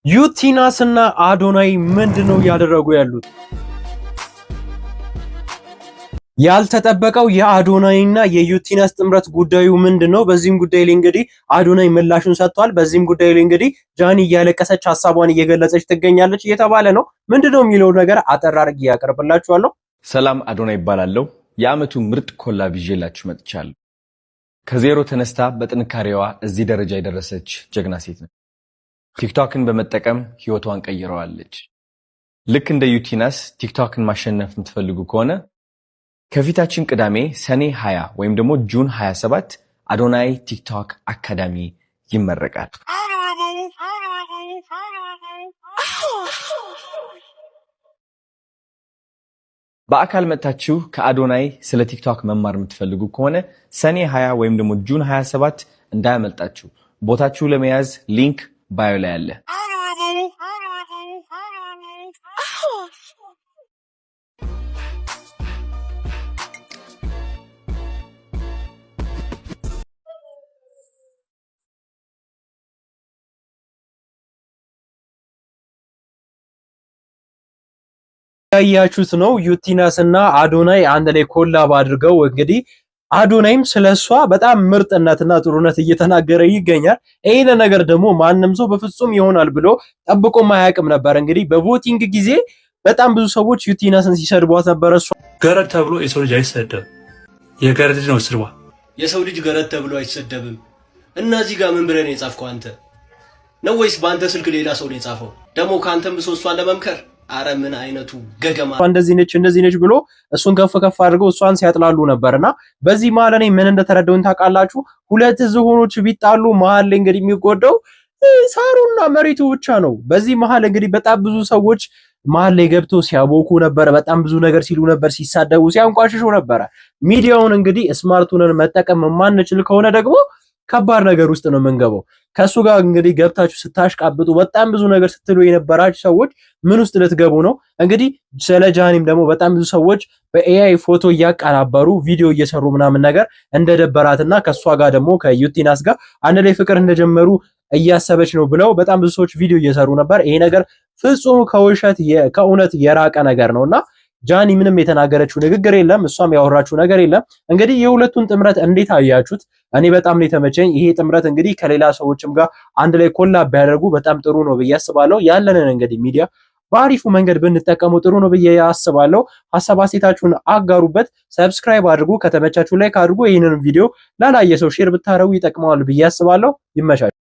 ዩቲናስ እና አዶናይ ምንድነው ያደረጉ ያሉት? ያልተጠበቀው የአዶናይና የዩቲናስ ጥምረት ጉዳዩ ምንድነው? በዚህም ጉዳይ ላይ እንግዲህ አዶናይ ምላሹን ሰጥቷል። በዚህም ጉዳይ ላይ እንግዲህ ጃኒ እያለቀሰች ሐሳቧን እየገለጸች ትገኛለች እየተባለ ነው። ምንድነው የሚለው ነገር አጠር አድርጌ ያቀርብላችኋለሁ። ሰላም፣ አዶናይ ይባላለሁ። የዓመቱ ምርጥ ኮላብ ይዤላችሁ መጥቻለሁ። ከዜሮ ተነስታ በጥንካሬዋ እዚህ ደረጃ የደረሰች ጀግና ሴት ነች። ቲክቶክን በመጠቀም ህይወቷን ቀይረዋለች። ልክ እንደ ዩቲናስ ቲክቶክን ማሸነፍ የምትፈልጉ ከሆነ ከፊታችን ቅዳሜ ሰኔ 20 ወይም ደግሞ ጁን 27 አዶናይ ቲክቶክ አካዳሚ ይመረቃል። በአካል መጥታችሁ ከአዶናይ ስለ ቲክቶክ መማር የምትፈልጉ ከሆነ ሰኔ 20 ወይም ደግሞ ጁን 27 እንዳያመልጣችሁ። ቦታችሁ ለመያዝ ሊንክ ባዮ ላይ አለ። ያያችሁት ነው። ዩቲናስ እና አዶናይ አንድ ላይ ኮላብ አድርገው እንግዲህ አዶናይም ስለሷ በጣም ምርጥነትና ጥሩነት እየተናገረ ይገኛል። ይሄን ነገር ደግሞ ማንም ሰው በፍጹም ይሆናል ብሎ ጠብቆ ማያውቅም ነበር። እንግዲህ በቮቲንግ ጊዜ በጣም ብዙ ሰዎች ዩቲናስን ሲሰድቧት ነበር። እሷ ገረድ ተብሎ የሰው ልጅ አይሰደብም። የገረድ ልጅ ነው ስድቧ። የሰው ልጅ ገረድ ተብሎ አይሰደብም። እና እዚህ ጋር ምን ብለህ ነው የጻፍከው አንተ? ነው ወይስ በአንተ ስልክ ሌላ ሰው ነው የጻፈው? ደግሞ ከአንተም ብሶ እሷን ለመምከር አረ ምን አይነቱ ገገማ እንደዚህ ነች ብሎ እሱን ከፍ አድርገው እሷን ሲያጥላሉ ነበርና በዚህ መሀል እኔ ምን እንደተረዳሁኝ ታውቃላችሁ? ሁለት ዝሆኖች ቢጣሉ መሀል ላይ እንግዲህ የሚጎዳው ሳሩና መሬቱ ብቻ ነው። በዚህ መሀል እንግዲህ በጣም ብዙ ሰዎች መሀል ላይ ገብቶ ሲያቦኩ ነበር። በጣም ብዙ ነገር ሲሉ ነበር፣ ሲሳደቡ፣ ሲያንቋሽሹ ነበረ። ሚዲያውን እንግዲህ ስማርቱንን መጠቀም የማንችል ከሆነ ደግሞ ከባድ ነገር ውስጥ ነው የምንገባው። ከሱ ጋር እንግዲህ ገብታችሁ ስታሽቃብጡ በጣም ብዙ ነገር ስትሉ የነበራችሁ ሰዎች ምን ውስጥ ልትገቡ ነው? እንግዲህ ስለ ጃኒም ደግሞ በጣም ብዙ ሰዎች በኤአይ ፎቶ እያቀናበሩ ቪዲዮ እየሰሩ ምናምን ነገር እንደደበራትና ከሷ ጋር ደግሞ ከዩቲናስ ጋር አንድ ላይ ፍቅር እንደጀመሩ እያሰበች ነው ብለው በጣም ብዙ ሰዎች ቪዲዮ እየሰሩ ነበር። ይሄ ነገር ፍጹም ከእውነት የራቀ ነገር ነውና ጃኒ ምንም የተናገረችው ንግግር የለም፣ እሷም ያወራችው ነገር የለም። እንግዲህ የሁለቱን ጥምረት እንዴት አያችሁት? እኔ በጣም ነው የተመቸኝ። ይሄ ጥምረት እንግዲህ ከሌላ ሰዎችም ጋር አንድ ላይ ኮላብ ቢያደርጉ በጣም ጥሩ ነው ብዬ አስባለሁ። ያለንን እንግዲህ ሚዲያ በአሪፉ መንገድ ብንጠቀሙ ጥሩ ነው ብዬ አስባለሁ። ሐሳብ አስተያየታችሁን አጋሩበት፣ ሰብስክራይብ አድርጉ፣ ከተመቻችሁ ላይክ አድርጉ። ይህንን ቪዲዮ ላላየ ሰው ሼር ብታረጉ ይጠቅመዋል ብዬ አስባለሁ። ይመቻችሁ።